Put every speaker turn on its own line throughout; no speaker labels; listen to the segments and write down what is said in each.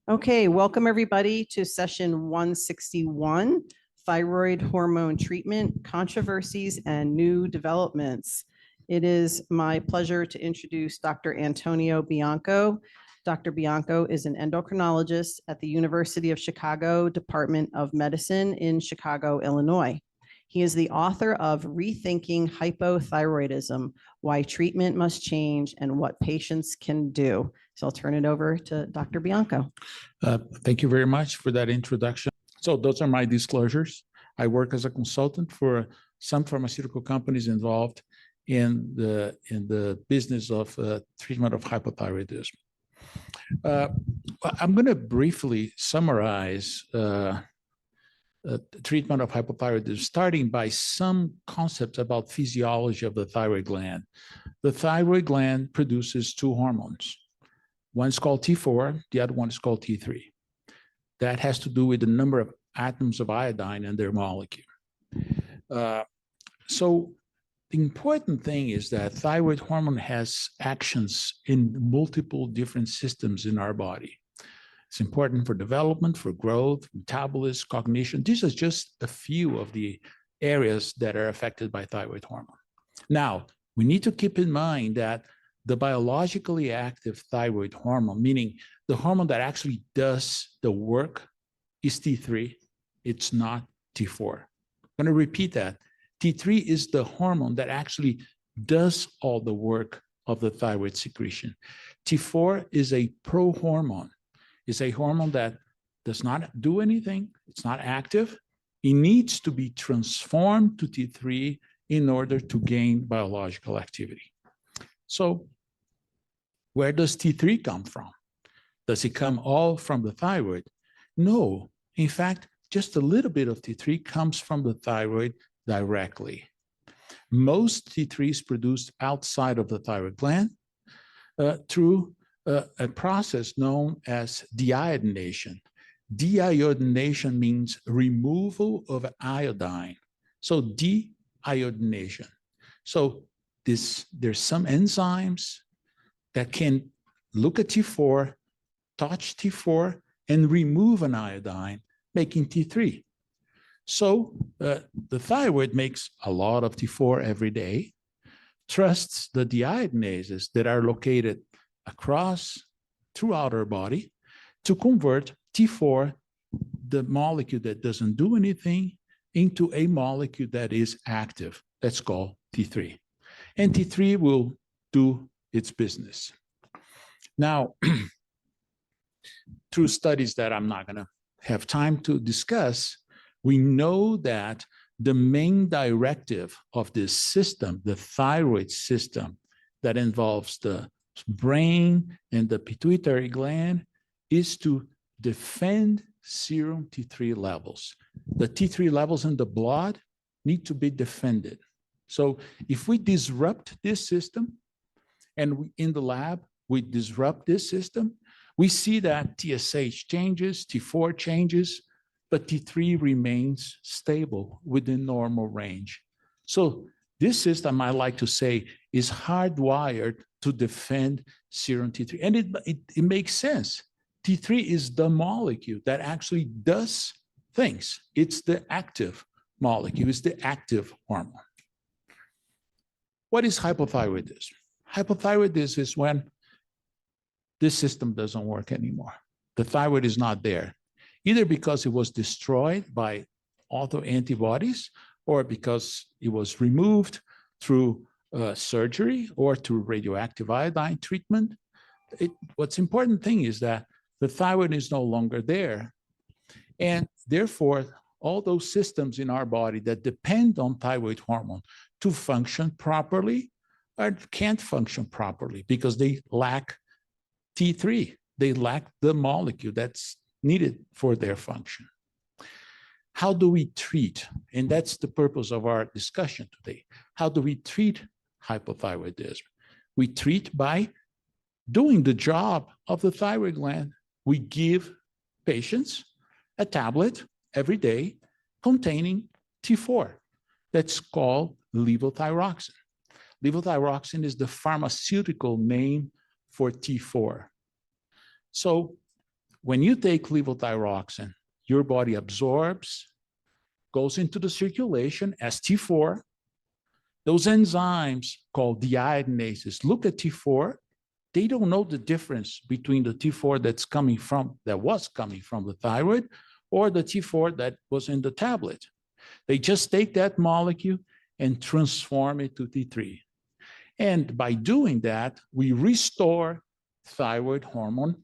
Okay, welcome everybody to session 161, thyroid hormone treatment, controversies and new developments. It is my pleasure to introduce Dr. Antonio Bianco. Dr. Bianco is an endocrinologist at the University of Chicago Department of Medicine in Chicago, Illinois. He is the author of Rethinking Hypothyroidism, Why Treatment Must Change and What Patients Can Do. So I'll turn it over to Dr. Bianco.
Thank you very much for that introduction. So those are my disclosures. I work as a consultant for some pharmaceutical companies involved in the business of treatment of hypothyroidism. I'm going to briefly summarize treatment of hypothyroidism, starting by some concepts about physiology of the thyroid gland. The thyroid gland produces two hormones. One is called T4, the other one is called T3. That has to do with the number of atoms of iodine in their molecule. So the important thing is that thyroid hormone has actions in multiple different systems in our body. It's important for development, for growth, metabolism, cognition. These are just a few of the areas that are affected by thyroid hormone. Now, we need to keep in mind that the biologically active thyroid hormone, meaning the hormone that actually does the work, is T3. It's not T4. I'm going to repeat that. T3 is the hormone that actually does all the work of the thyroid secretion. T4 is a prohormone. It's a hormone that does not do anything. It's not active. It needs to be transformed to T3 in order to gain biological activity. So where does T3 come from? Does it come all from the thyroid? No. In fact, just a little bit of T3 comes from the thyroid directly. Most T3 is produced outside of the thyroid gland through a process known as deiodination. Deiodination means removal of iodine. So deiodination. So there's some enzymes that can look at T4, touch T4, and remove an iodine, making T3. So the thyroid makes a lot of T4 every day, trusts the deiodinases that are located throughout our body to convert T4, the molecule that doesn't do anything, into a molecule that is active. That's called T3. And T3 will do its business. Now, through studies that I'm not going to have time to discuss, we know that the main directive of this system, the thyroid system that involves the brain and the pituitary gland, is to defend serum T3 levels. The T3 levels in the blood need to be defended. So if we disrupt this system, and in the lab, we disrupt this system, we see that TSH changes, T4 changes, but T3 remains stable within normal range. So this system, I like to say, is hardwired to defend serum T3. And it makes sense. T3 is the molecule that actually does things. It's the active molecule. It's the active hormone. What is hypothyroidism? Hypothyroidism is when this system doesn't work anymore. The thyroid is not there, either because it was destroyed by autoantibodies or because it was removed through surgery or through radioactive iodine treatment. What's important thing is that the thyroid is no longer there. And therefore, all those systems in our body that depend on thyroid hormone to function properly can't function properly because they lack T3. They lack the molecule that's needed for their function. How do we treat? And that's the purpose of our discussion today. How do we treat hypothyroidism? We treat by doing the job of the thyroid gland. We give patients a tablet every day containing T4. That's called levothyroxine. Levothyroxine is the pharmaceutical name for T4. So when you take levothyroxine, your body absorbs, goes into the circulation as T4. Those enzymes called deiodinases look at T4. They don't know the difference between the T4 that was coming from the thyroid or the T4 that was in the tablet. They just take that molecule and transform it to T3. And by doing that, we restore thyroid hormone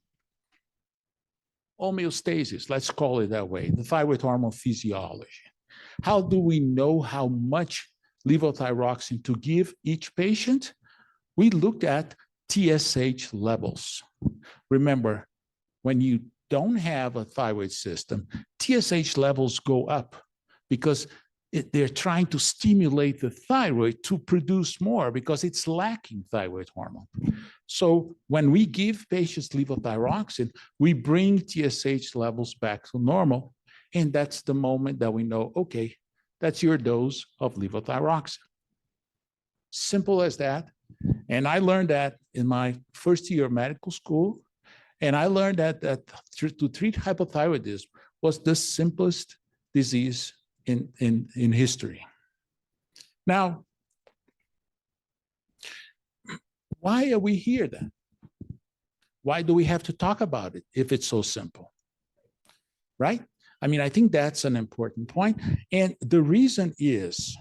homeostasis, let's call it that way, the thyroid hormone physiology. How do we know how much levothyroxine to give each patient? We looked at TSH levels. Remember, when you don't have a thyroid system, TSH levels go up because they're trying to stimulate the thyroid to produce more because it's lacking thyroid hormone. So when we give patients levothyroxine, we bring TSH levels back to normal. And that's the moment that we know, okay, that's your dose of levothyroxine. Simple as that. And I learned that in my first year of medical school. And I learned that to treat hypothyroidism was the simplest disease in history. Now, why are we here then? Why do we have to talk about it if it's so simple? Right? I mean, I think that's an important point. And the reason is,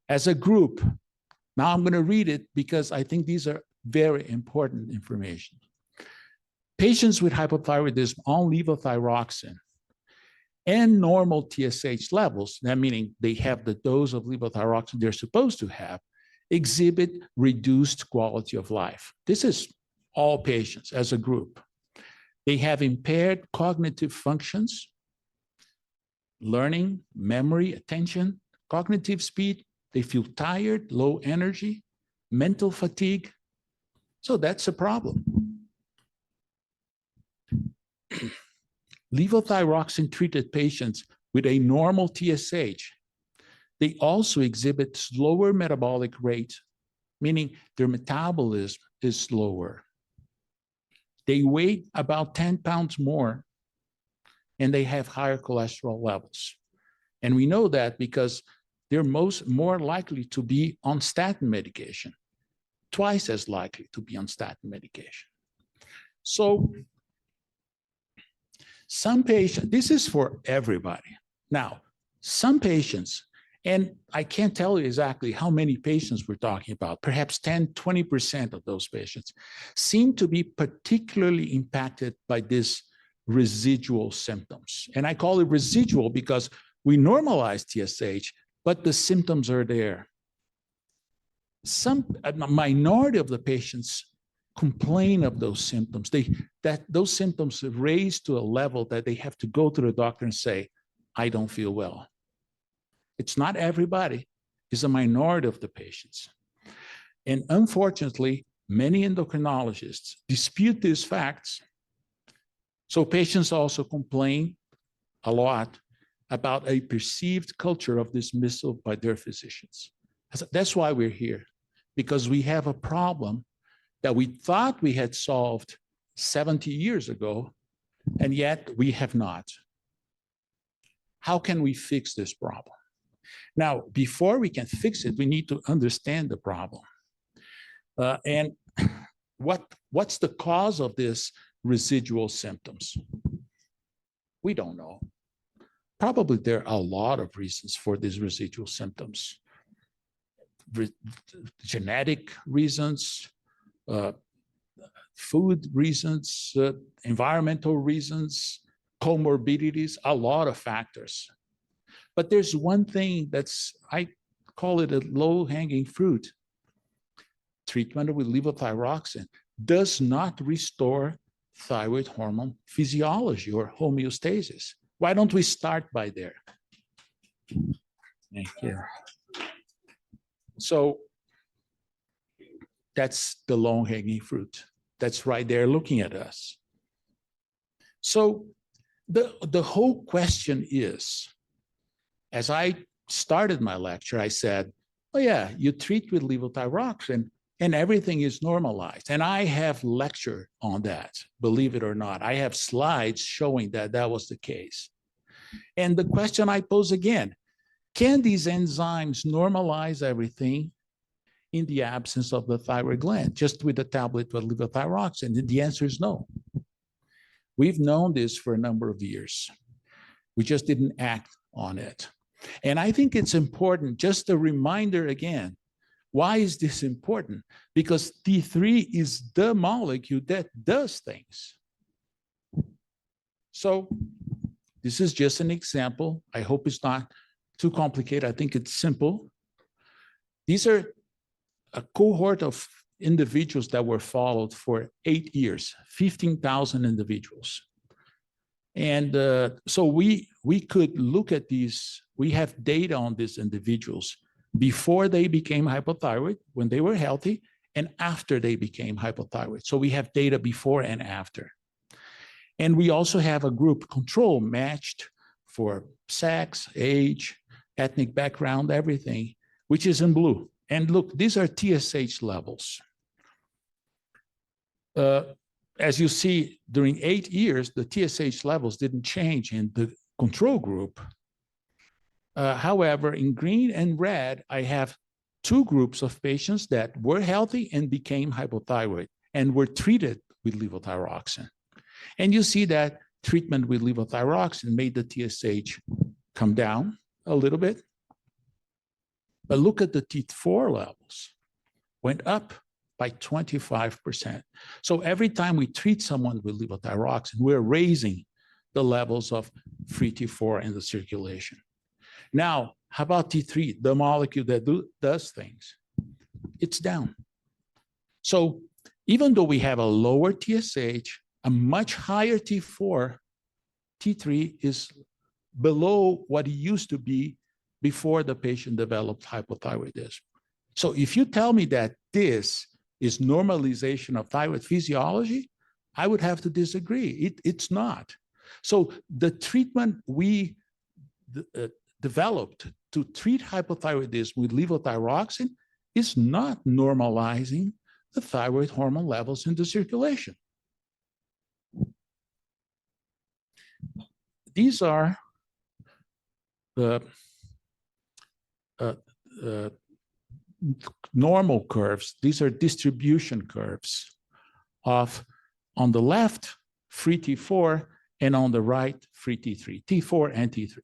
as a group, now I'm going to read it because I think these are very important information. Patients with hypothyroidism on levothyroxine and normal TSH levels, that meaning they have the dose of levothyroxine they're supposed to have, exhibit reduced quality of life. This is all patients as a group. They have impaired cognitive functions, learning, memory, attention, cognitive speed. They feel tired, low energy, mental fatigue. So that's a problem. Levothyroxine-treated patients with a normal TSH, they also exhibit slower metabolic rate, meaning their metabolism is slower. They weigh about 10 pounds more, and they have higher cholesterol levels. And we know that because they're more likely to be on statin medication, twice as likely to be on statin medication. So some patients, this is for everybody. Now, some patients, and I can't tell you exactly how many patients we're talking about, perhaps 10, 20% of those patients seem to be particularly impacted by this residual symptoms. And I call it residual because we normalize TSH, but the symptoms are there. A minority of the patients complain of those symptoms. Those symptoms raise to a level that they have to go to the doctor and say, I don't feel well. It's not everybody, it's a minority of the patients. And unfortunately, many endocrinologists dispute these facts. So patients also complain a lot about a perceived culture of dismissal by their physicians. That's why we're here, because we have a problem that we thought we had solved 70 years ago, and yet we have not. How can we fix this problem? Now, before we can fix it, we need to understand the problem. And what's the cause of this residual symptoms? We don't know. Probably there are a lot of reasons for these residual symptoms. Genetic reasons, food reasons, environmental reasons, comorbidities, a lot of factors. But there's one thing I call it a low-hanging fruit. Treatment with levothyroxine does not restore thyroid hormone physiology or homeostasis. Why don't we start by there? Thank you. So that's the low-hanging fruit. That's right there looking at us. So the whole question is, as I started my lecture, I said, oh yeah, you treat with levothyroxine, and everything is normalized. And I have lectured on that, believe it or not. I have slides showing that that was the case. And the question I pose again, can these enzymes normalize everything in the absence of the thyroid gland, just with a tablet of levothyroxine? And the answer is no. We've known this for a number of years. We just didn't act on it. And I think it's important, just a reminder again, why is this important? Because T3 is the molecule that does things. So this is just an example. I hope it's not too complicated. I think it's simple. These are a cohort of individuals that were followed for 8 years, 15,000 individuals. And so we could look at these, we have data on these individuals before they became hypothyroid, when they were healthy, and after they became hypothyroid. So we have data before and after. And we also have a group control matched for sex, age, ethnic background, everything, which is in blue. And look, these are TSH levels. As you see, during 8 years, the TSH levels didn't change in the control group. However, in green and red, I have 2 groups of patients that were healthy and became hypothyroid and were treated with levothyroxine. And you see that treatment with levothyroxine made the TSH come down a little bit. But look at the T4 levels, went up by 25%. So every time we treat someone with levothyroxine, we're raising the levels of free T4 in the circulation. Now, how about T3, the molecule that does things? It's down. So even though we have a lower TSH, a much higher T4, T3 is below what it used to be before the patient developed hypothyroidism. So if you tell me that this is normalization of thyroid physiology, I would have to disagree. It's not. So the treatment we developed to treat hypothyroidism with levothyroxine is not normalizing the thyroid hormone levels in the circulation. These are the normal curves. These are distribution curves of, on the left, free T4, and on the right, free T3, T4 and T3.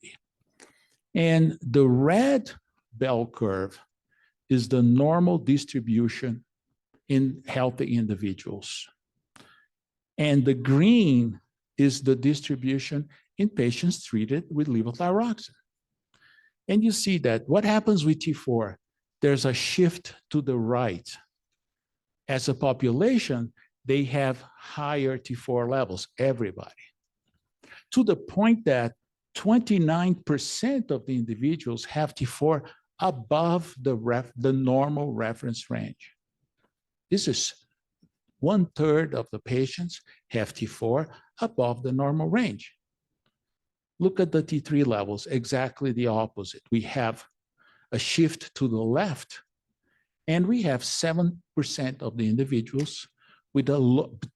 And the red bell curve is the normal distribution in healthy individuals. And the green is the distribution in patients treated with levothyroxine. And you see that what happens with T4, there's a shift to the right. As a population, they have higher T4 levels, everybody, to the point that 29% of the individuals have T4 above the normal reference range. This is 1/3 of the patients have T4 above the normal range. Look at the T3 levels, exactly the opposite. We have a shift to the left, and we have 7% of the individuals with a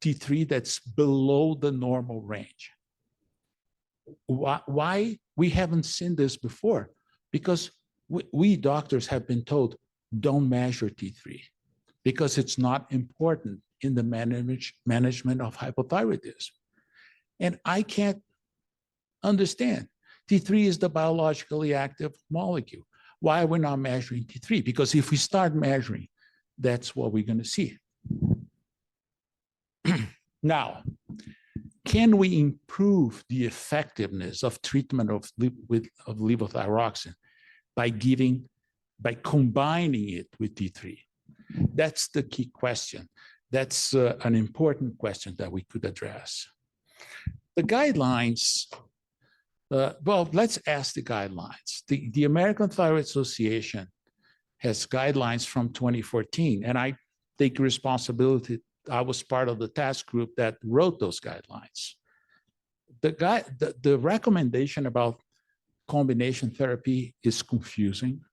T3 that's below the normal range. Why we haven't seen this before? Because we doctors have been told, don't measure T3 because it's not important in the management of hypothyroidism. And I can't understand. T3 is the biologically active molecule. Why are we not measuring T3? Because if we start measuring, that's what we're going to see. Now, can we improve the effectiveness of treatment of levothyroxine by combining it with T3? That's the key question. That's an important question that we could address. The guidelines, well, let's ask the guidelines. The American Thyroid Association has guidelines from 2014, and I take responsibility. I was part of the task group that wrote those guidelines. The recommendation about combination therapy is confusing.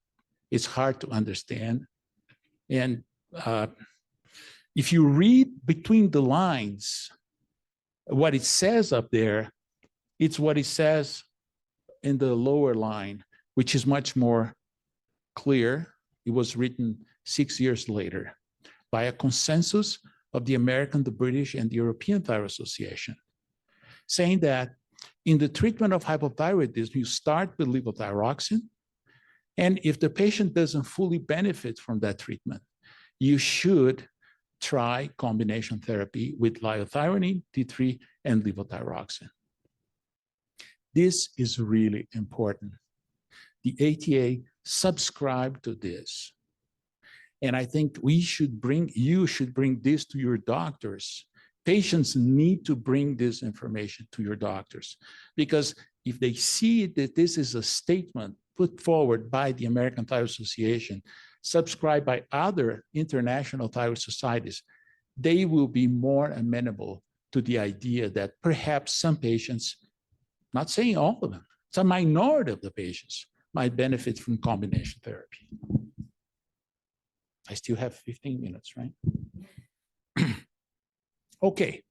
It's hard to understand. And if you read between the lines, what it says up there, it's what it says in the lower line, which is much more clear. It was written 6 years later by a consensus of the American, the British, and the European Thyroid Association, saying that in the treatment of hypothyroidism, you start with levothyroxine, and if the patient doesn't fully benefit from that treatment, you should try combination therapy with liothyronine, T3, and levothyroxine. This is really important. The ATA subscribed to this. And I think you should bring this to your doctors. Patients need to bring this information to your doctors, because if they see that this is a statement put forward by the American Thyroid Association, subscribed by other international thyroid societies, they will be more amenable to the idea that perhaps some patients, not saying all of them, it's a minority of the patients, might benefit from combination therapy. I still have 15 minutes, right? Okay.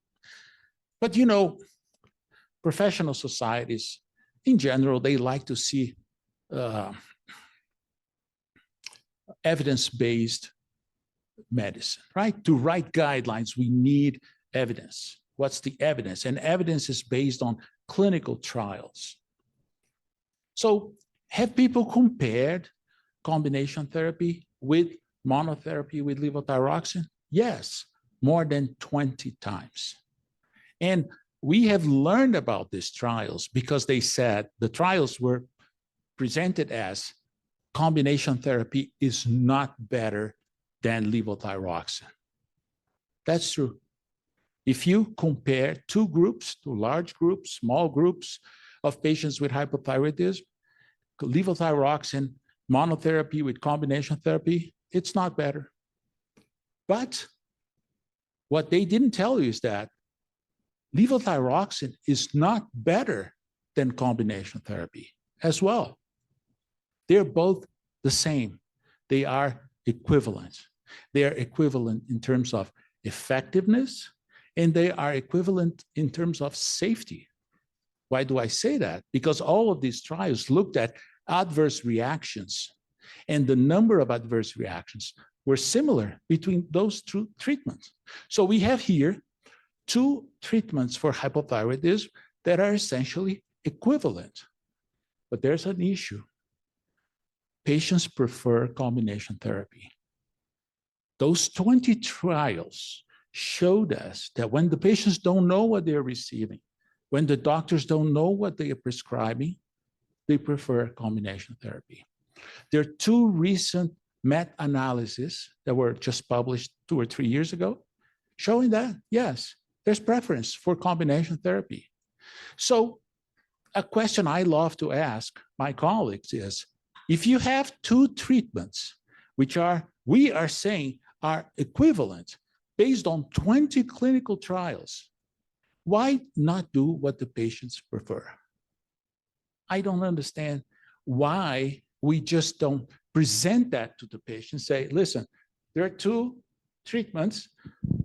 But you know, professional societies, in general, they like to see evidence-based medicine, right? To write guidelines, we need evidence. What's the evidence? And evidence is based on clinical trials. So have people compared combination therapy with monotherapy with levothyroxine? Yes, more than 20 times. And we have learned about these trials because they said the trials were presented as combination therapy is not better than levothyroxine. That's true. If you compare two groups, two large groups, small groups of patients with hypothyroidism, levothyroxine monotherapy with combination therapy, it's not better. But what they didn't tell you is that levothyroxine is not better than combination therapy as well. They're both the same. They are equivalent. They are equivalent in terms of effectiveness, and they are equivalent in terms of safety. Why do I say that? Because all of these trials looked at adverse reactions, and the number of adverse reactions were similar between those two treatments. So we have here two treatments for hypothyroidism that are essentially equivalent. But there's an issue. Patients prefer combination therapy. Those 20 trials showed us that when the patients don't know what they're receiving, when the doctors don't know what they are prescribing, they prefer combination therapy. There are two recent meta-analyses that were just published 2 or 3 years ago, showing that, yes, there's preference for combination therapy. So a question I love to ask my colleagues is, if you have two treatments, which we are saying are equivalent based on 20 clinical trials, why not do what the patients prefer? I don't understand why we just don't present that to the patient, say, listen, there are two treatments.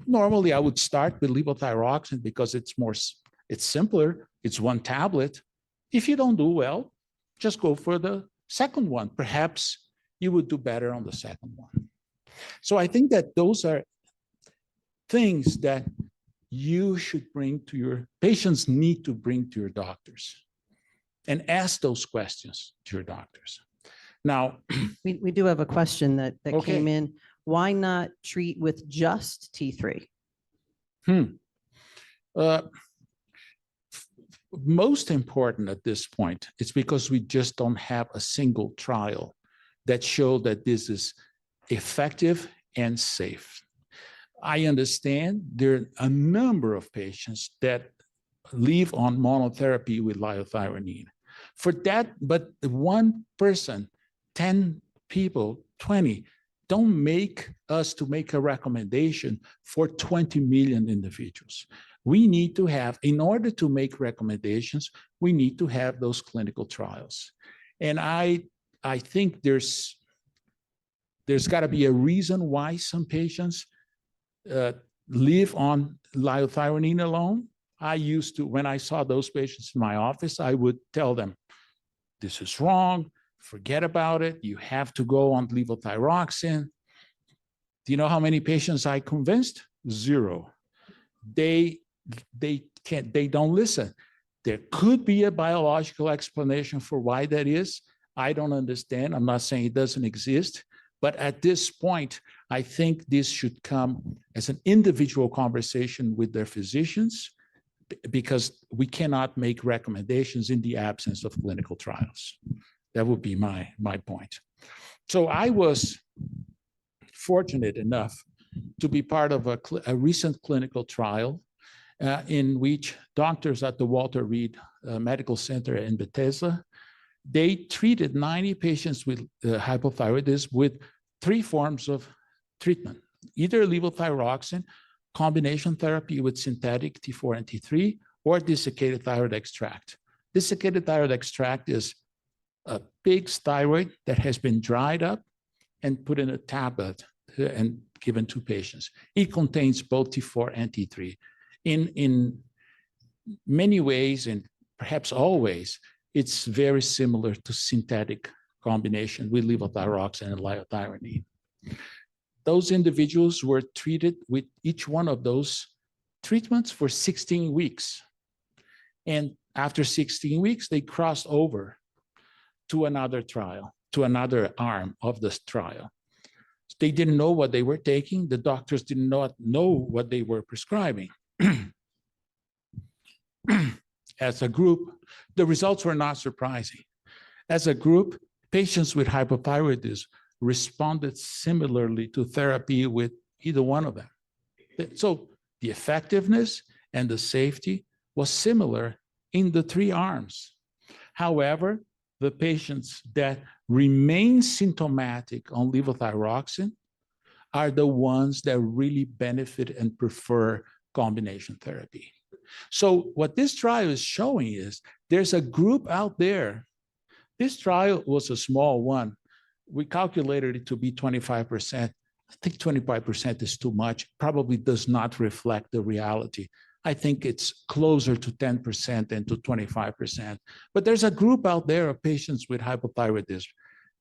Normally, I would start with levothyroxine because it's simpler. It's one tablet. If you don't do well, just go for the second one. Perhaps you would do better on the second one. So I think that those are things that you should bring to your patients, need to bring to your doctors, and ask those questions to your doctors. Now,
we do have a question that
Okay.
came in. Why not treat with just T3?
Most important at this point, it's because we just don't have a single trial that showed that this is effective and safe. I understand there are a number of patients that live on monotherapy with liothyronine. For that, but one person, 10 people, 20, don't make us to make a recommendation for 20 million individuals. We need to have, in order to make recommendations, we need to have those clinical trials. And I think there's got to be a reason why some patients live on liothyronine alone. I used to, when I saw those patients in my office, I would tell them, this is wrong, forget about it, you have to go on levothyroxine. Do you know how many patients I convinced? 0. They don't listen. There could be a biological explanation for why that is. I don't understand. I'm not saying it doesn't exist, but at this point, I think this should come as an individual conversation with their physicians, because we cannot make recommendations in the absence of clinical trials. That would be my point. So I was fortunate enough to be part of a recent clinical trial in which doctors at the Walter Reed Medical Center in Bethesda, they treated 90 patients with hypothyroidism with 3 forms of treatment, either levothyroxine, combination therapy with synthetic T4 and T3, or desiccated thyroid extract. Desiccated thyroid extract is a pig's thyroid that has been dried up and put in a tablet and given to patients. It contains both T4 and T3. In many ways, and perhaps always, it's very similar to synthetic combination with levothyroxine and liothyronine. Those individuals were treated with each one of those treatments for 16 weeks. And after 16 weeks, they crossed over to another trial, to another arm of this trial. They didn't know what they were taking. The doctors did not know what they were prescribing. As a group, the results were not surprising. As a group, patients with hypothyroidism responded similarly to therapy with either one of them. So the effectiveness and the safety was similar in the 3 arms. However, the patients that remain symptomatic on levothyroxine are the ones that really benefit and prefer combination therapy. So what this trial is showing is there's a group out there. This trial was a small one. We calculated it to be 25%. I think 25% is too much, probably does not reflect the reality. I think it's closer to 10% than to 25%. But there's a group out there of patients with hypothyroidism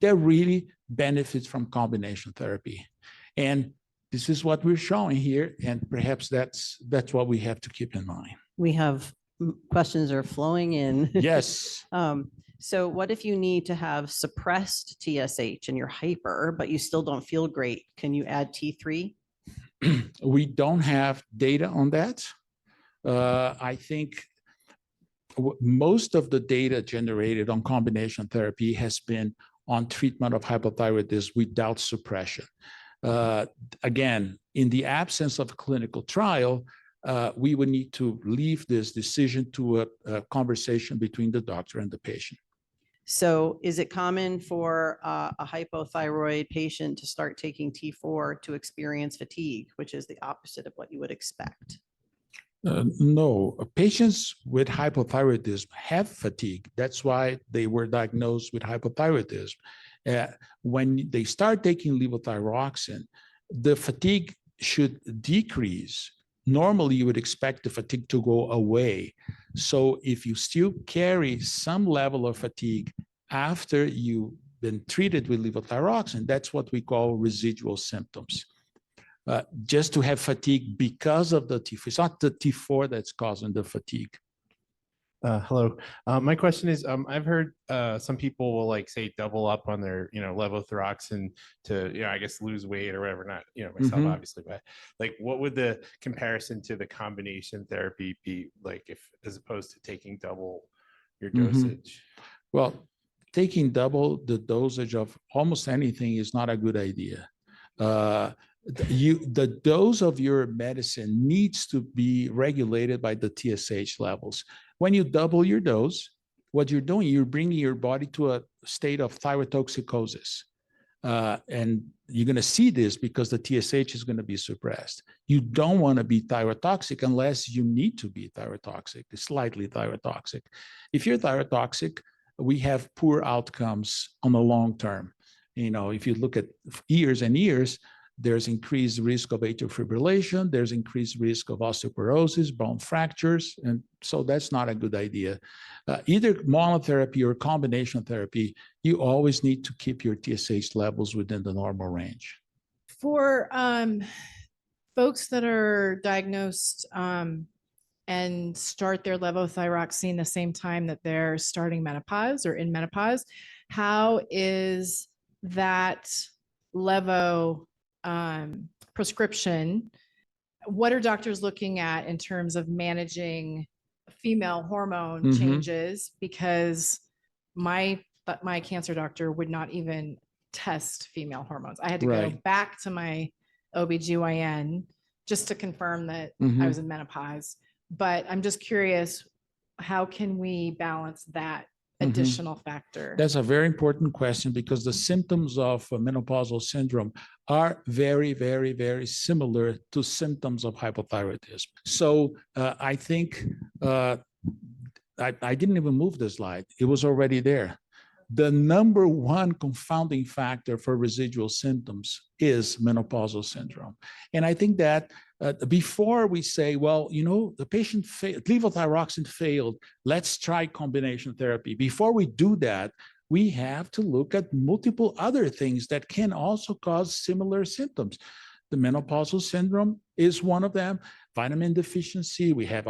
that really benefits from combination therapy. And this is what we're showing here, and perhaps that's what we have to keep in mind.
We have questions are flowing in.
Yes.
So what if you need to have suppressed TSH and you're hyper, but you still don't feel great? Can you add T3?
We don't have data on that. I think most of the data generated on combination therapy has been on treatment of hypothyroidism without suppression. Again, in the absence of a clinical trial, we would need to leave this decision to a conversation between the doctor and the patient.
So is it common for a hypothyroid patient to start taking T4 to experience fatigue, which is the opposite of what you would expect?
No, patients with hypothyroidism have fatigue. That's why they were diagnosed with hypothyroidism. When they start taking levothyroxine, the fatigue should decrease. Normally, you would expect the fatigue to go away. So if you still carry some level of fatigue after you've been treated with levothyroxine, that's what we call residual symptoms. Just to have fatigue because of the T4. It's not the T4 that's causing the fatigue.
Hello. My question is, I've heard some people will like say double up on their, levothyroxine to, I guess lose weight or whatever. Not, myself obviously, but like, what would the comparison to the combination therapy be like, if as opposed to taking double your dosage?
Well, taking double the dosage of almost anything is not a good idea. The dose of your medicine needs to be regulated by the TSH levels. When you double your dose, what you're doing, you're bringing your body to a state of thyrotoxicosis. And you're going to see this because the TSH is going to be suppressed. You don't want to be thyrotoxic unless you need to be thyrotoxic, slightly thyrotoxic. If you're thyrotoxic, we have poor outcomes on the long term. If you look at years and years, there's increased risk of atrial fibrillation, there's increased risk of osteoporosis, bone fractures, and so that's not a good idea. Either monotherapy or combination therapy, you always need to keep your TSH levels within the normal range.
For folks that are diagnosed and start their levothyroxine the same time that they're starting menopause or in menopause, how is that levo prescription? What are doctors looking at in terms of managing female hormone changes? Because my cancer doctor would not even test female hormones. I had to go back to my OBGYN just to confirm that I was in menopause. But I'm just curious, how can we balance that additional factor?
That's a very important question because the symptoms of menopausal syndrome are very, very, very similar to symptoms of hypothyroidism. So I think I didn't even move the slide. It was already there. The number one confounding factor for residual symptoms is menopausal syndrome. And I think that before we say, well, you know, the patient levothyroxine failed, let's try combination therapy. Before we do that, we have to look at multiple other things that can also cause similar symptoms. The menopausal syndrome is one of them. Vitamin deficiency, we have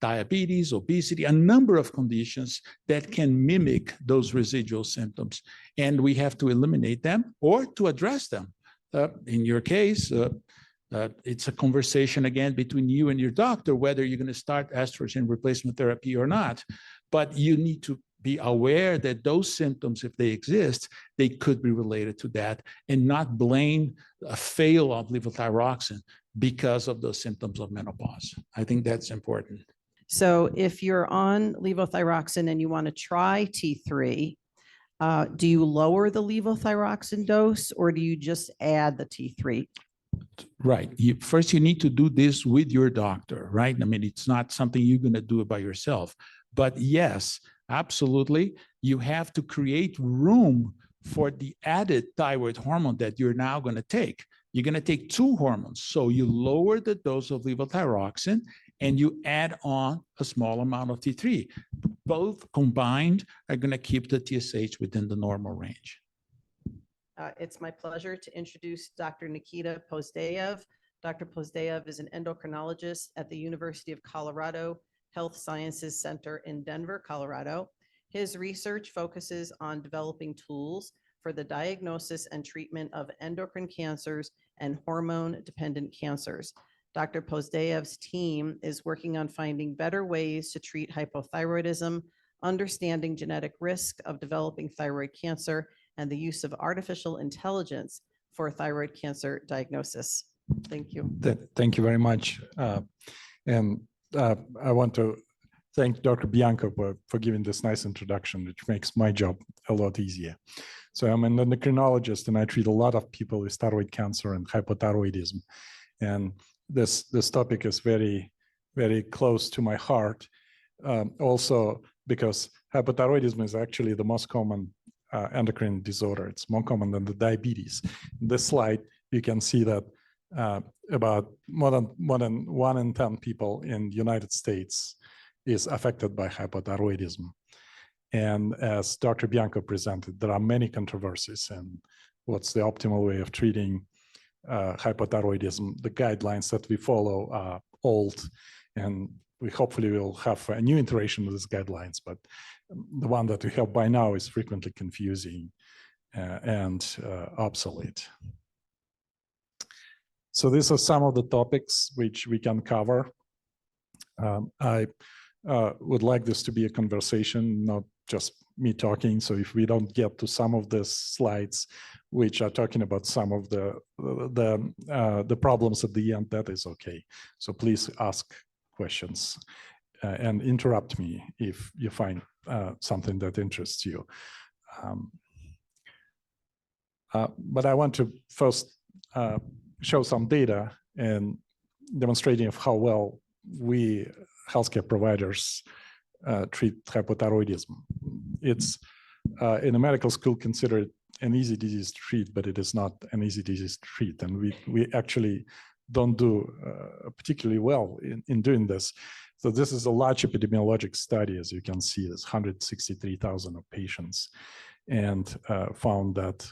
diabetes, obesity, a number of conditions that can mimic those residual symptoms. And we have to eliminate them or to address them. In your case, it's a conversation again between you and your doctor, whether you're going to start estrogen replacement therapy or not. But you need to be aware that those symptoms, if they exist, they could be related to that and not blame a fail of levothyroxine because of those symptoms of menopause. I think that's important.
So if you're on levothyroxine and you want to try T3, do you lower the levothyroxine dose or do you just add the T3?
Right. First, you need to do this with your doctor, right? I mean, it's not something you're going to do it by yourself. But yes, absolutely, you have to create room for the added thyroid hormone that you're now going to take. You're going to take two hormones. So you lower the dose of levothyroxine and you add on a small amount of T3. Both combined are going to keep the TSH within the normal range.
It's my pleasure to introduce Dr. Nikita Pozdeyev. Dr. Pozdeyev is an endocrinologist at the University of Colorado Health Sciences Center in Denver, Colorado. His research focuses on developing tools for the diagnosis and treatment of endocrine cancers and hormone-dependent cancers. Dr. Pozdeyev's team is working on finding better ways to treat hypothyroidism, understanding genetic risk of developing thyroid cancer, and the use of artificial intelligence for thyroid cancer diagnosis. Thank you.
Thank you very much. I want to thank Dr. Bianco for giving this nice introduction, which makes my job a lot easier. So I'm an endocrinologist and I treat a lot of people with thyroid cancer and hypothyroidism. And this topic is very, very close to my heart. Also because hypothyroidism is actually the most common endocrine disorder. It's more common than the diabetes. In this slide, you can see that about more than 1 in 10 people in the United States is affected by hypothyroidism. And as Dr. Bianco presented, there are many controversies and what's the optimal way of treating hypothyroidism. The guidelines that we follow are old, and we hopefully will have a new iteration of these guidelines, but the one that we have by now is frequently confusing and obsolete. So these are some of the topics which we can cover. I would like this to be a conversation, not just me talking. So if we don't get to some of the slides, which are talking about some of the problems at the end, that is okay. So please ask questions and interrupt me if you find something that interests you. But I want to first show some data and demonstrating of how well we healthcare providers treat hypothyroidism. It's in a medical school considered an easy disease to treat, but it is not an easy disease to treat. And we actually don't do particularly well in doing this. So this is a large epidemiologic study, as you can see, there's 163,000 of patients, and found that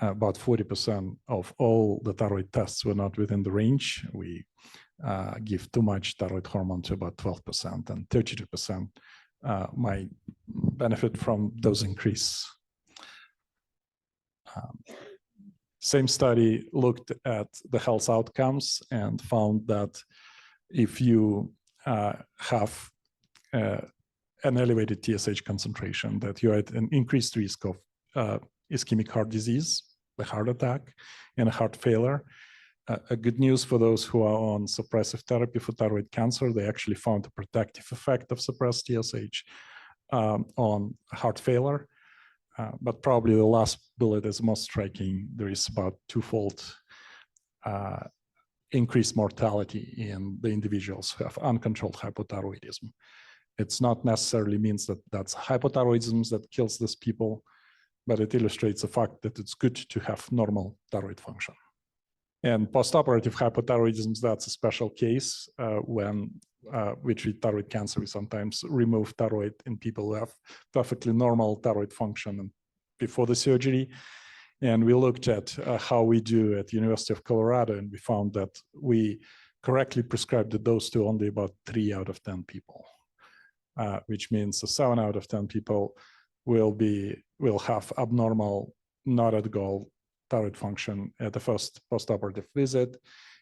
about 40% of all the thyroid tests were not within the range. We give too much thyroid hormone to about 12%, and 32% might benefit from dose increase. Same study looked at the health outcomes and found that if you have an elevated TSH concentration, that you're at an increased risk of ischemic heart disease, a heart attack, and a heart failure. A good news for those who are on suppressive therapy for thyroid cancer, they actually found a protective effect of suppressed TSH on heart failure. But probably the last bullet is most striking. There is about twofold increased mortality in the individuals who have uncontrolled hypothyroidism. It's not necessarily means that that's hypothyroidism that kills these people, but it illustrates the fact that it's good to have normal thyroid function. And postoperative hypothyroidism, that's a special case when we treat thyroid cancer. We sometimes remove thyroid in people who have perfectly normal thyroid function before the surgery. And we looked at how we do at the University of Colorado, and we found that we correctly prescribed the dose to only about 3 out of 10 people, which means 7 out of 10 people will have abnormal, not at goal thyroid function at the first postoperative visit,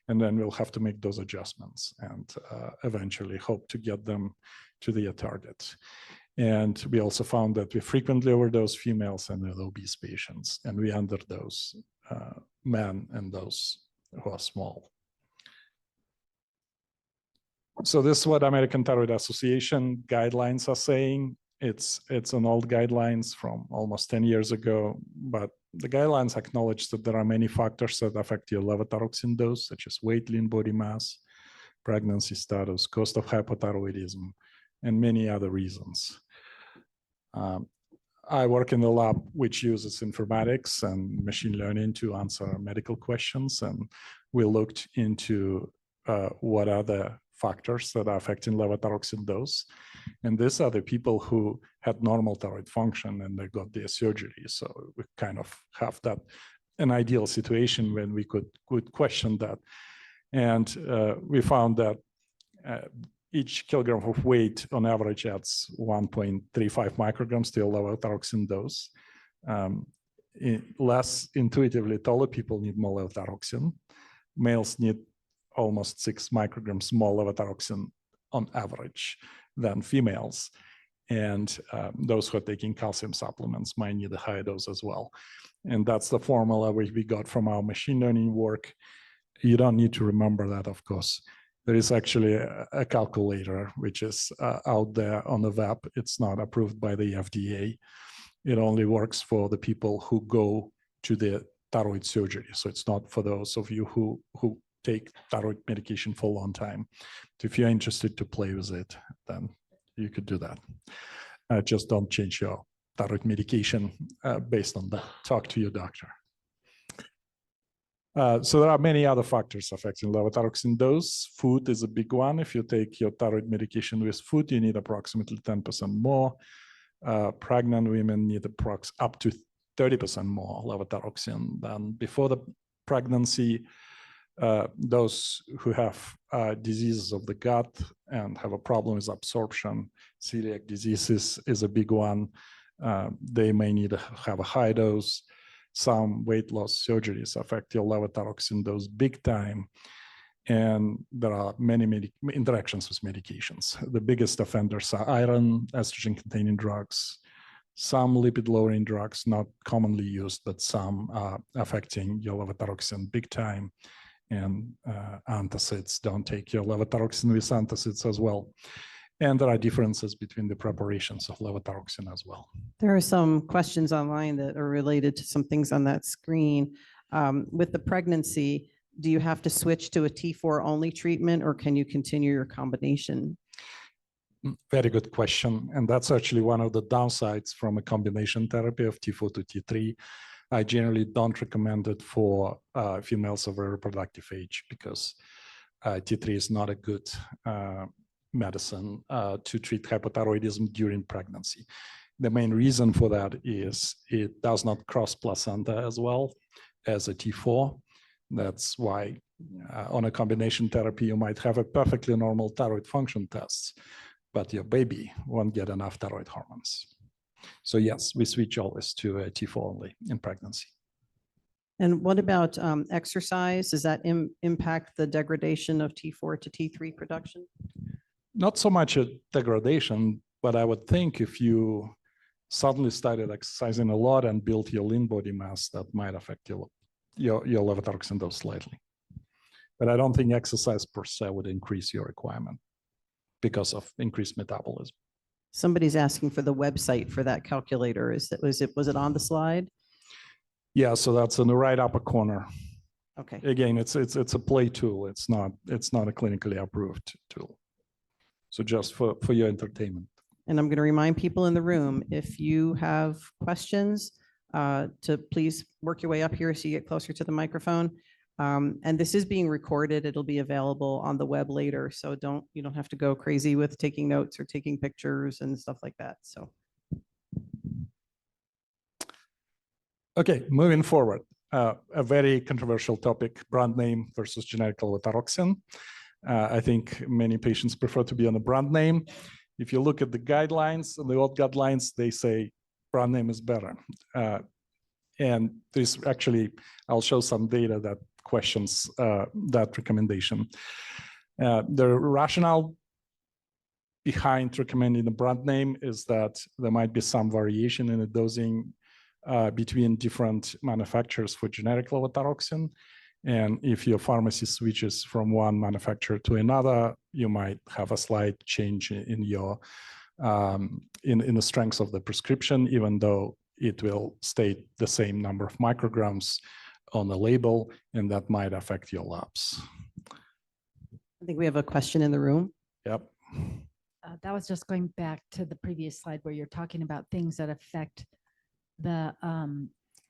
and then we'll have to make those adjustments and eventually hope to get them to their target. And we also found that we frequently overdose females and obese patients, and we underdose men and those who are small. So this is what American Thyroid Association guidelines are saying. It's an old guidelines from almost 10 years ago, but the guidelines acknowledge that there are many factors that affect your levothyroxine dose, such as weight, lean body mass, pregnancy status, cost of hypothyroidism, and many other reasons. I work in the lab which uses informatics and machine learning to answer medical questions, and we looked into what are the factors that are affecting levothyroxine dose. And these are the people who had normal thyroid function and they got their surgery. So we kind of have that an ideal situation when we could question that. And we found that each kilogram of weight on average adds 1.35 micrograms to a levothyroxine dose. Less intuitively, taller people need more levothyroxine. Males need almost 6 micrograms more levothyroxine on average than females. And those who are taking calcium supplements might need a higher dose as well. And that's the formula which we got from our machine learning work. You don't need to remember that, of course. There is actually a calculator which is out there on the web. It's not approved by the FDA. It only works for the people who go to the thyroid surgery. So it's not for those of you who take thyroid medication for a long time. If you're interested to play with it, then you could do that. Just don't change your thyroid medication based on that. Talk to your doctor. So there are many other factors affecting levothyroxine dose. Food is a big one. If you take your thyroid medication with food, you need approximately 10% more. Pregnant women need up to 30% more levothyroxine than before the pregnancy. Those who have diseases of the gut and have a problem with absorption, celiac diseases is a big one. They may need to have a high dose. Some weight loss surgeries affect your levothyroxine dose big time. And there are many interactions with medications. The biggest offenders are iron, estrogen-containing drugs, some lipid-lowering drugs, not commonly used, but some are affecting your levothyroxine big time. And antacids, don't take your levothyroxine with antacids as well. And there are differences between the preparations of levothyroxine as well.
There are some questions online that are related to some things on that screen. With the pregnancy, do you have to switch to a T4 only treatment, or can you continue your combination?
Very good question. And that's actually one of the downsides from a combination therapy of T4 to T3. I generally don't recommend it for females of a reproductive age because T3 is not a good medicine to treat hypothyroidism during pregnancy. The main reason for that is it does not cross placenta as well as a T4. That's why on a combination therapy, you might have a perfectly normal thyroid function test, but your baby won't get enough thyroid hormones. So yes, we switch always to a T4 only in pregnancy.
And what about exercise? Does that impact the degradation of T4 to T3 production?
Not so much a degradation, but I would think if you suddenly started exercising a lot and built your lean body mass, that might affect your levothyroxine dose slightly. But I don't think exercise per se would increase your requirement because of increased metabolism.
Somebody's asking for the website for that calculator. Was it on the slide?
Yeah, so that's in the right upper corner.
Okay.
Again, it's a play tool. It's not a clinically approved tool. So just for your entertainment.
And I'm going to remind people in the room, if you have questions, to please work your way up here so you get closer to the microphone. And this is being recorded. It'll be available on the web later. So you don't have to go crazy with taking notes or taking pictures and stuff like that. So.
Okay, moving forward, a very controversial topic, brand name versus generic levothyroxine. I think many patients prefer to be on a brand name. If you look at the guidelines and the old guidelines, they say brand name is better. And there's actually, I'll show some data that questions that recommendation. The rationale behind recommending the brand name is that there might be some variation in the dosing between different manufacturers for generic levothyroxine. And if your pharmacy switches from one manufacturer to another, you might have a slight change in your in the strength of the prescription, even though it will state the same number of micrograms on the label, and that might affect your labs.
I think we have a question in the room.
Yep.
That was just going back to the previous slide where you're talking about things that affect the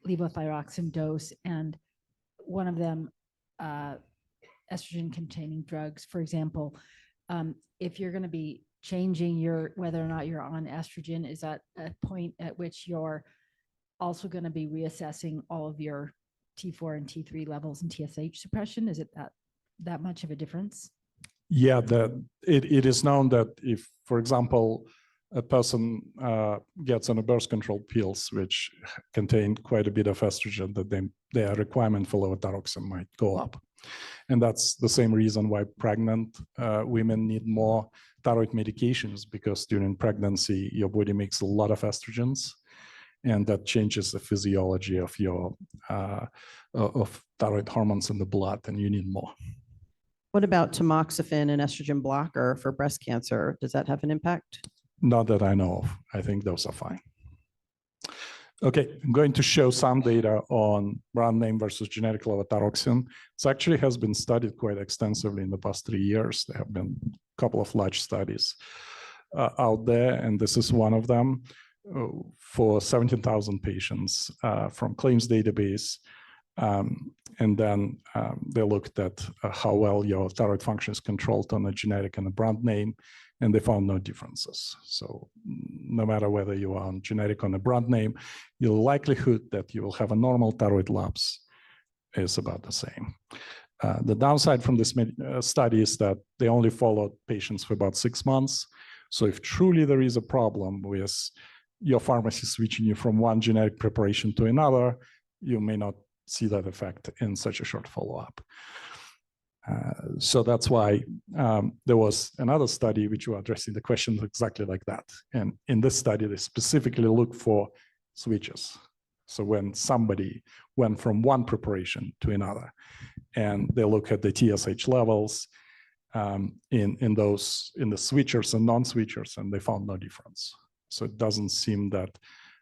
levothyroxine dose, and one of them, estrogen-containing drugs, for example. If you're going to be changing whether or not you're on estrogen, is that a point at which you're also going to be reassessing all of your T4 and T3 levels and TSH suppression? Is it that much of a difference?
Yeah, it is known that if, for example, a person gets on a birth control pills, which contain quite a bit of estrogen, that their requirement for levothyroxine might go up. And that's the same reason why pregnant women need more thyroid medications, because during pregnancy, your body makes a lot of estrogens, and that changes the physiology of your of thyroid hormones in the blood, and you need more.
What about tamoxifen, an estrogen blocker for breast cancer? Does that have an impact?
Not that I know of. I think those are fine. Okay, I'm going to show some data on brand name versus generic levothyroxine. This actually has been studied quite extensively in the past 3 years. There have been a couple of large studies out there, and this is one of them for 17,000 patients from claims database. And then they looked at how well your thyroid function is controlled on a generic and a brand name, and they found no differences. So no matter whether you are on generic or on a brand name, your likelihood that you will have a normal thyroid lapse is about the same. The downside from this study is that they only followed patients for about 6 months. So if truly there is a problem with your pharmacy switching you from one generic preparation to another, you may not see that effect in such a short follow-up. So that's why there was another study which were addressing the questions exactly like that. And in this study, they specifically looked for switches. So when somebody went from one preparation to another, and they look at the TSH levels in the switchers and non-switchers, and they found no difference. So it doesn't seem that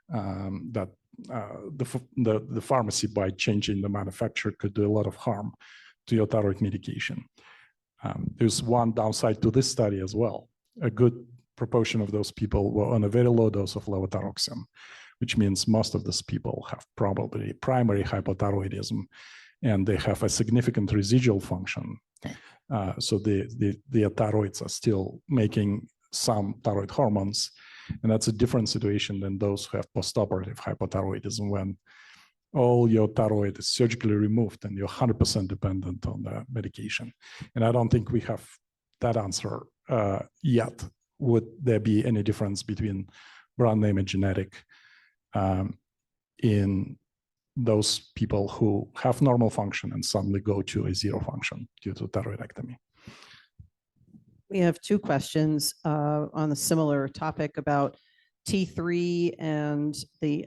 the pharmacy, by changing the manufacturer, could do a lot of harm to your thyroid medication. There's one downside to this study as well. A good proportion of those people were on a very low dose of levothyroxine, which means most of these people have probably primary hypothyroidism, and they have a significant residual function. So the thyroids are still making some thyroid hormones, and that's a different situation than those who have postoperative hypothyroidism, when all your thyroid is surgically removed and you're 100% dependent on the medication. And I don't think we have that answer yet. Would there be any difference between brand name and genetic in those people who have normal function and suddenly go to a zero function due to thyroidectomy?
We have two questions on a similar topic about T3 and the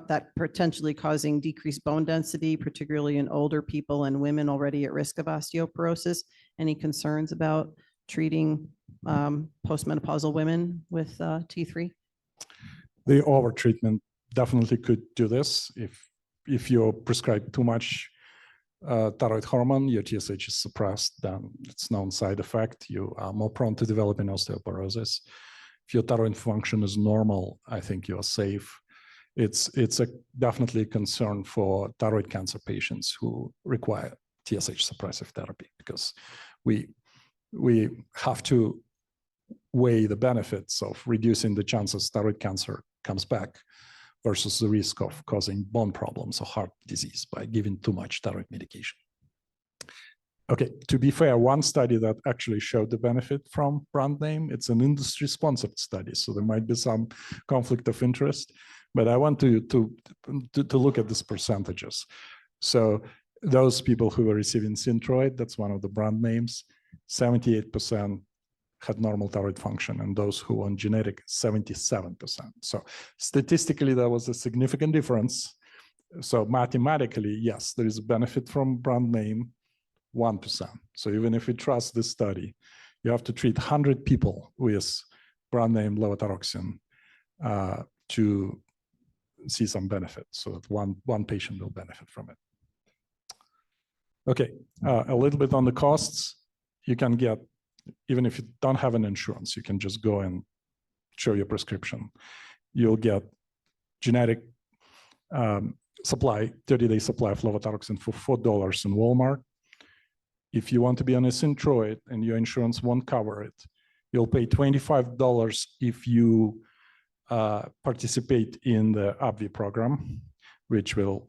that potentially causing decreased bone density, particularly in older people and women already at risk of osteoporosis. Any concerns about treating postmenopausal women with T3?
The overtreatment definitely could do this. If you prescribe too much thyroid hormone, your TSH is suppressed, then it's known side effect. You are more prone to developing osteoporosis. If your thyroid function is normal, I think you are safe. It's definitely a concern for thyroid cancer patients who require TSH suppressive therapy, because we have to weigh the benefits of reducing the chances thyroid cancer comes back versus the risk of causing bone problems or heart disease by giving too much thyroid medication. Okay, to be fair, one study that actually showed the benefit from brand name, it's an industry-sponsored study, so there might be some conflict of interest, but I want to look at these percentages. So those people who were receiving Synthroid, that's one of the brand names, 78% had normal thyroid function, and those who on genetic, 77%. So statistically, there was a significant difference. So mathematically, yes, there is a benefit from brand name, 1%. So even if you trust this study, you have to treat 100 people with brand name levothyroxine to see some benefit. So that one patient will benefit from it. Okay, a little bit on the costs. You can get, even if you don't have an insurance, you can just go and show your prescription. You'll get genetic supply, 30-day supply of levothyroxine for $4 in Walmart. If you want to be on a Synthroid and your insurance won't cover it, you'll pay $25 if you participate in the AbbVie program, which will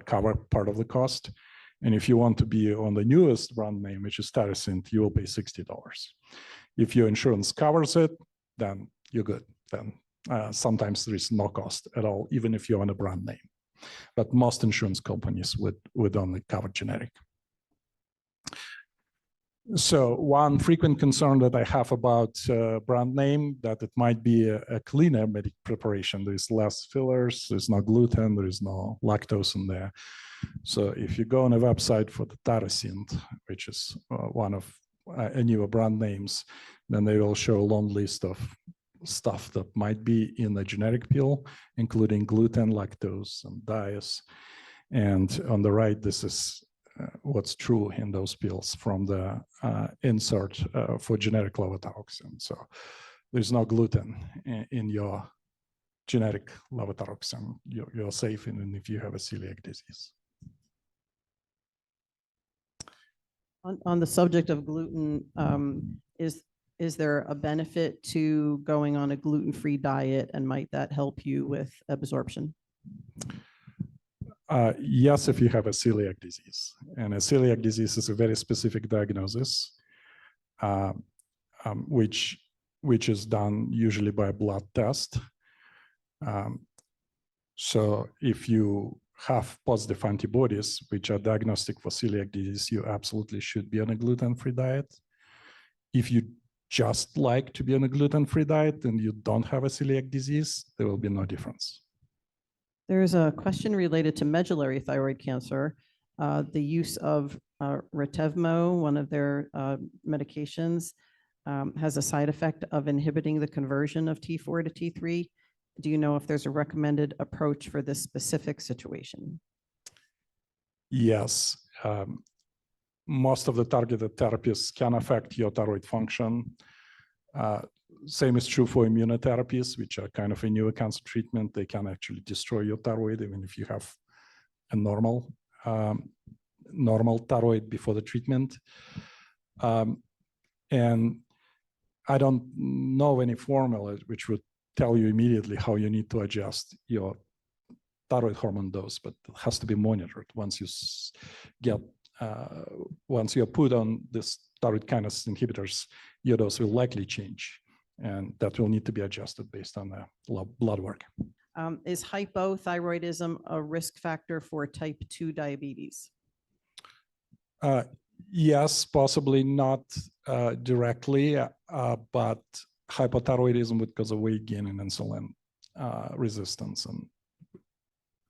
cover part of the cost. And if you want to be on the newest brand name, which is Thyroxine, you will pay $60. If your insurance covers it, then you're good. Then sometimes there is no cost at all, even if you're on a brand name. But most insurance companies would only cover generic. So one frequent concern that I have about brand name, that it might be a cleaner medic preparation. There's less fillers, there's no gluten, there is no lactose in there. So if you go on a website for the Thyroxine, which is one of a newer brand names, then they will show a long list of stuff that might be in the generic pill, including gluten, lactose, and dyes. And on the right, this is what's true in those pills from the insert for generic levothyroxine. So there's no gluten in your generic levothyroxine. You're safe even if you have a celiac disease.
On the subject of gluten, is there a benefit to going on a gluten-free diet, and might that help you with absorption?
Yes, if you have a celiac disease. And a celiac disease is a very specific diagnosis, which is done usually by a blood test. So if you have positive antibodies, which are diagnostic for celiac disease, you absolutely should be on a gluten-free diet. If you just like to be on a gluten-free diet and you don't have a celiac disease, there will be no difference.
There's a question related to medullary thyroid cancer. The use of Retevmo, one of their medications, has a side effect of inhibiting the conversion of T4 to T3. Do you know if there's a recommended approach for this specific situation?
Yes. Most of the targeted therapies can affect your thyroid function. Same is true for immunotherapies, which are kind of a newer cancer treatment. They can actually destroy your thyroid, even if you have a normal thyroid before the treatment. And I don't know any formula which would tell you immediately how you need to adjust your thyroid hormone dose, but it has to be monitored. Once you're put on this thyroid kinase inhibitors, your dose will likely change, and that will need to be adjusted based on the blood work.
Is hypothyroidism a risk factor for type 2 diabetes?
Yes, possibly not directly, but hypothyroidism would cause a weight gain and insulin resistance, and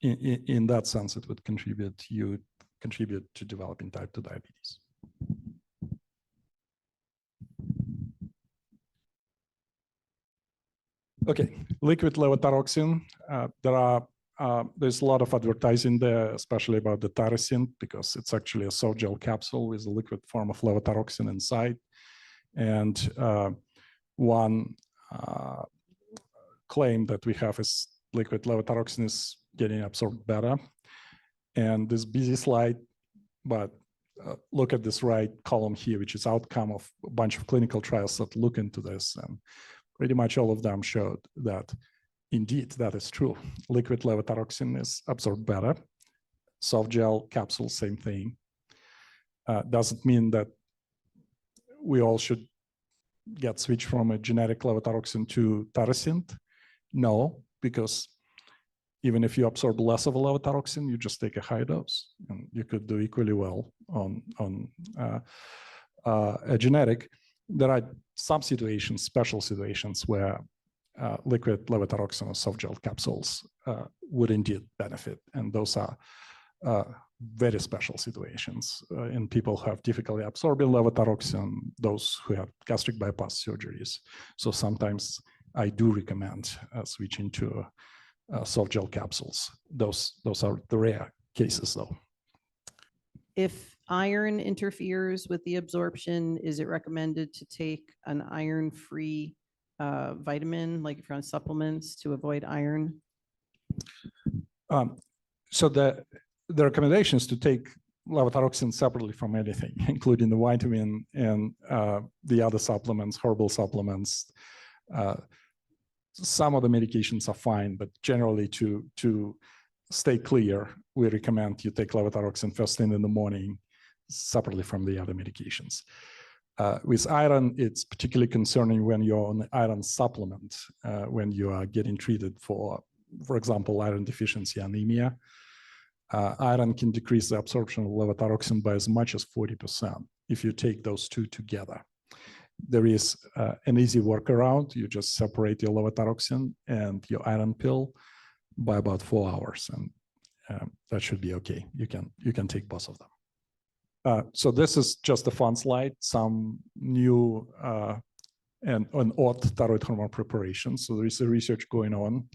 in that sense, it would contribute to developing type 2 diabetes. Okay, liquid levothyroxine. There's a lot of advertising there, especially about the tyrosine, because it's actually a soft gel capsule with a liquid form of levothyroxine inside. And one claim that we have is liquid levothyroxine is getting absorbed better. And this busy slide, but look at this right column here, which is outcome of a bunch of clinical trials that look into this. And pretty much all of them showed that indeed that is true. Liquid levothyroxine is absorbed better. Soft gel capsule, same thing. Doesn't mean that we all should get switched from a generic levothyroxine to tyrosine. No, because even if you absorb less of a levothyroxine, you just take a high dose, and you could do equally well on a generic. There are some situations, special situations, where liquid levothyroxine or soft gel capsules would indeed benefit, and those are very special situations in people who have difficulty absorbing levothyroxine, those who have gastric bypass surgeries. So sometimes I do recommend switching to soft gel capsules. Those are the rare cases, though. If iron interferes with the absorption, is it recommended to take an iron-free vitamin, like if you're on supplements, to avoid iron? So the recommendation is to take levothyroxine separately from anything, including the vitamin and the other supplements, herbal supplements. Some of the medications are fine, but generally to stay clear, we recommend you take levothyroxine first thing in the morning, separately from the other medications. With iron, it's particularly concerning when you're on iron supplement, when you are getting treated for example, iron deficiency anemia. Iron can decrease the absorption of levothyroxine by as much as 40% if you take those two together. There is an easy workaround. You just separate your levothyroxine and your iron pill by about 4 hours, and that should be okay. You can take both of them. So this is just a fun slide, some new and odd thyroid hormone preparation. So there is a research going on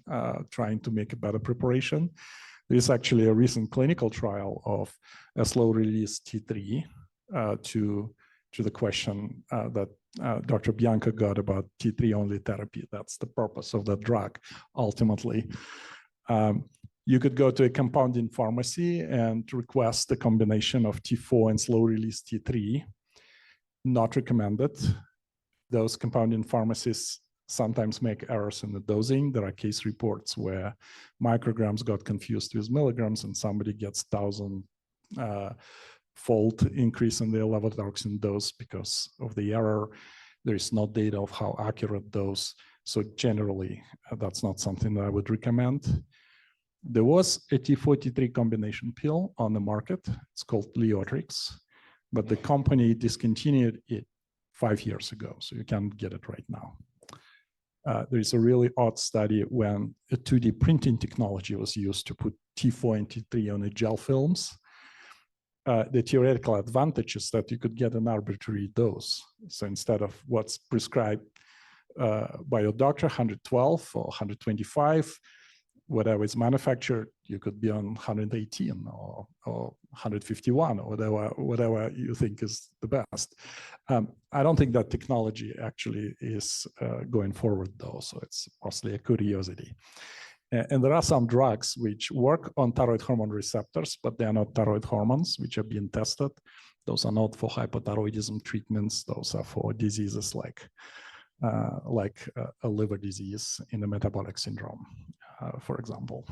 trying to make a better preparation. There is actually a recent clinical trial of a slow-release T3 to the question that Dr. Bianco got about T3-only therapy. That's the purpose of that drug, ultimately. You could go to a compounding pharmacy and request a combination of T4 and slow-release T3. Not recommended. Those compounding pharmacies sometimes make errors in the dosing. There are case reports where micrograms got confused with milligrams, and somebody gets 1,000-fold increase in their levothyroxine dose because of the error. There is no data of how accurate dose. So generally, that's not something that I would recommend. There was a T4, T3 combination pill on the market. It's called Leotrix, but the company discontinued it 5 years ago, so you can't get it right now. There is a really odd study when a 2D printing technology was used to put T4 and T3 on the gel films. The theoretical advantage is that you could get an arbitrary dose. So instead of what's prescribed by your doctor, 112 or 125, whatever is manufactured, you could be on 118 or 151 or whatever you think is the best. I don't think that technology actually is going forward though, so it's mostly a curiosity. And there are some drugs which work on thyroid hormone receptors, but they are not thyroid hormones, which are being tested. Those are not for hypothyroidism treatments. Those are for diseases like a liver disease in a metabolic syndrome, for example.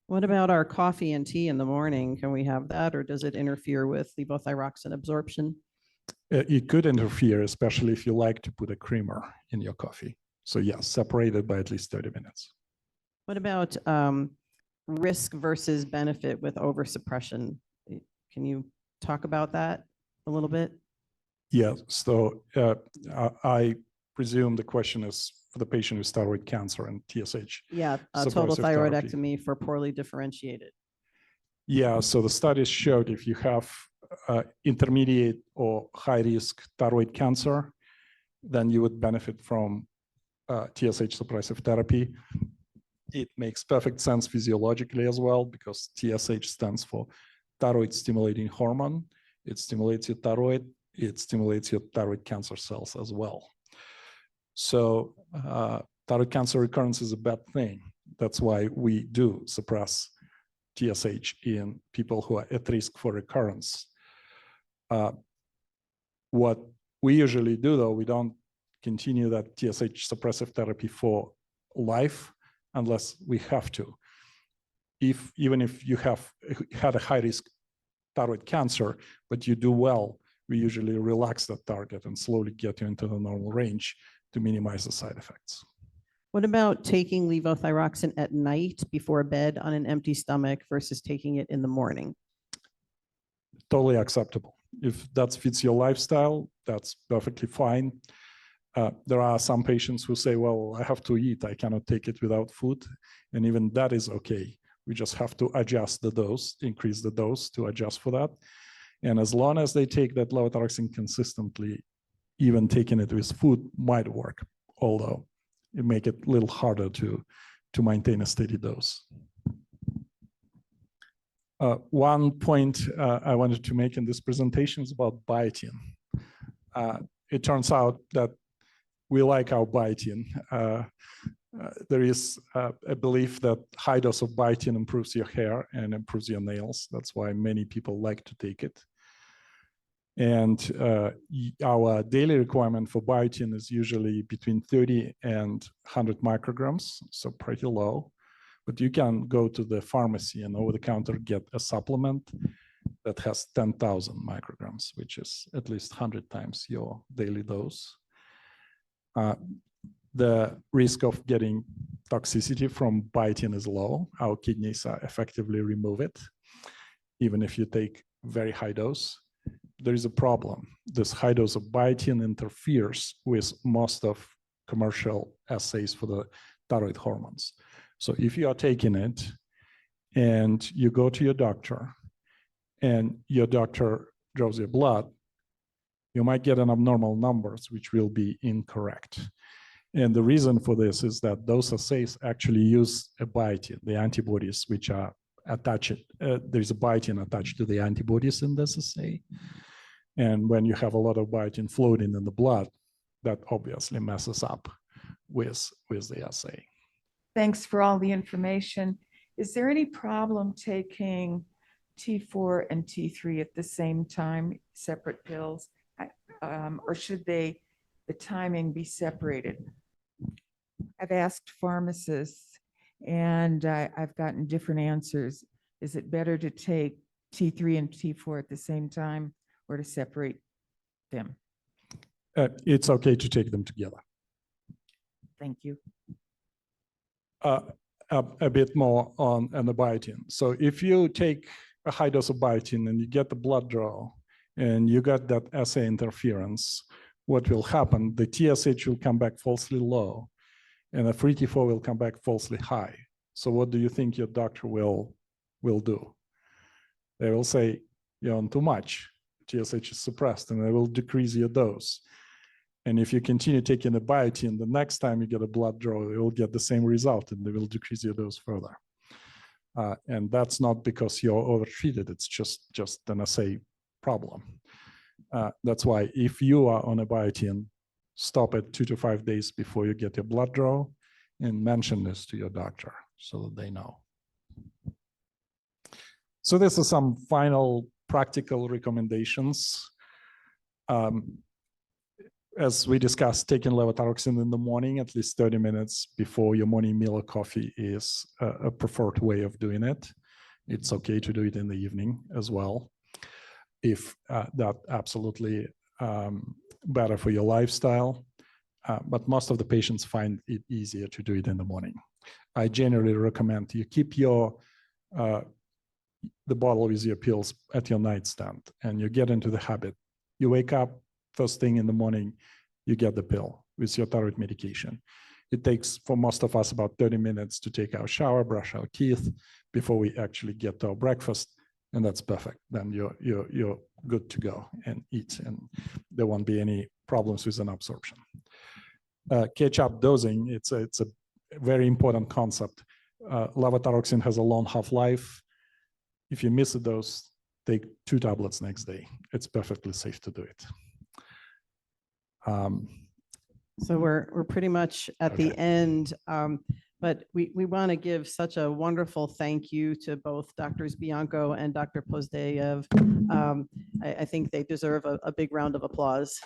What about our coffee and tea in the morning? Can we have that, or does it interfere with levothyroxine absorption?
It could interfere, especially if you like to put a creamer in your coffee. So yes, separated by at least 30 minutes.
What about risk versus benefit with oversuppression? Can you talk about that a little bit?
Yeah, so I presume the question is for the patient with thyroid cancer and TSH.
Yeah, total
suppressive therapy.
thyroidectomy for poorly differentiated.
Yeah, so the studies showed if you have intermediate or high risk thyroid cancer, then you would benefit from TSH suppressive therapy. It makes perfect sense physiologically as well, because TSH stands for thyroid stimulating hormone. It stimulates your thyroid. It stimulates your thyroid cancer cells as well. So thyroid cancer recurrence is a bad thing. That's why we do suppress TSH in people who are at risk for recurrence. What we usually do, though, we don't continue that TSH suppressive therapy for life unless we have to. Even if you have had a high risk thyroid cancer, but you do well, we usually relax that target and slowly get you into the normal range to minimize the side effects.
What about taking levothyroxine at night before bed on an empty stomach versus taking it in the morning?
Totally acceptable. If that fits your lifestyle, that's perfectly fine. There are some patients who say, well, I have to eat. I cannot take it without food. And even that is okay. We just have to adjust the dose, increase the dose to adjust for that. And as long as they take that levothyroxine consistently, even taking it with food might work, although it make it a little harder to maintain a steady dose. One point I wanted to make in this presentation is about biotin. It turns out that we like our biotin. There is a belief that high dose of biotin improves your hair and improves your nails. That's why many people like to take it. And our daily requirement for biotin is usually between 30 and 100 micrograms, so pretty low. But you can go to the pharmacy and over the counter get a supplement that has 10,000 micrograms, which is at least 100 times your daily dose. The risk of getting toxicity from biotin is low. Our kidneys effectively remove it, even if you take very high dose. There is a problem. This high dose of biotin interferes with most of commercial assays for the thyroid hormones. So if you are taking it and you go to your doctor and your doctor draws your blood, you might get an abnormal numbers, which will be incorrect. And the reason for this is that those assays actually use a biotin, the antibodies which are attached. There's a biotin attached to the antibodies in this assay. And when you have a lot of biotin floating in the blood, that obviously messes up with the assay.
Thanks for all the information. Is there any problem taking T4 and T3 at the same time, separate pills? Or should the timing be separated? I've asked pharmacists and I've gotten different answers. Is it better to take T3 and T4 at the same time or to separate them?
It's okay to take them together.
Thank you.
A bit more on the biotin. So if you take a high dose of biotin and you get the blood draw and you got that assay interference, what will happen? The TSH will come back falsely low and the free T4 will come back falsely high. So what do you think your doctor will do? They will say, you're on too much. TSH is suppressed, and they will decrease your dose. And if you continue taking the biotin, the next time you get a blood draw, you will get the same result and they will decrease your dose further. And that's not because you're overtreated, it's just an assay problem. That's why if you are on a biotin, stop it 2 to 5 days before you get your blood draw and mention this to your doctor so that they know. So this is some final practical recommendations. As we discussed, taking levothyroxine in the morning, at least 30 minutes before your morning meal or coffee is a preferred way of doing it. It's okay to do it in the evening as well, if that absolutely better for your lifestyle. But most of the patients find it easier to do it in the morning. I generally recommend you keep your the bottle with your pills at your nightstand, and you get into the habit. You wake up first thing in the morning, you get the pill with your thyroid medication. It takes, for most of us, about 30 minutes to take our shower, brush our teeth before we actually get to our breakfast, and that's perfect. Then you're good to go and eat, and there won't be any problems with an absorption. Catch-up dosing, it's a very important concept. Levothyroxine has a long half-life. If you miss a dose, take 2 tablets next day. It's perfectly safe to do it.
So we're pretty much at the end, but we want to give such a wonderful thank you to both Drs. Bianco and Dr. Pozdeyev. I think they deserve a big round of applause.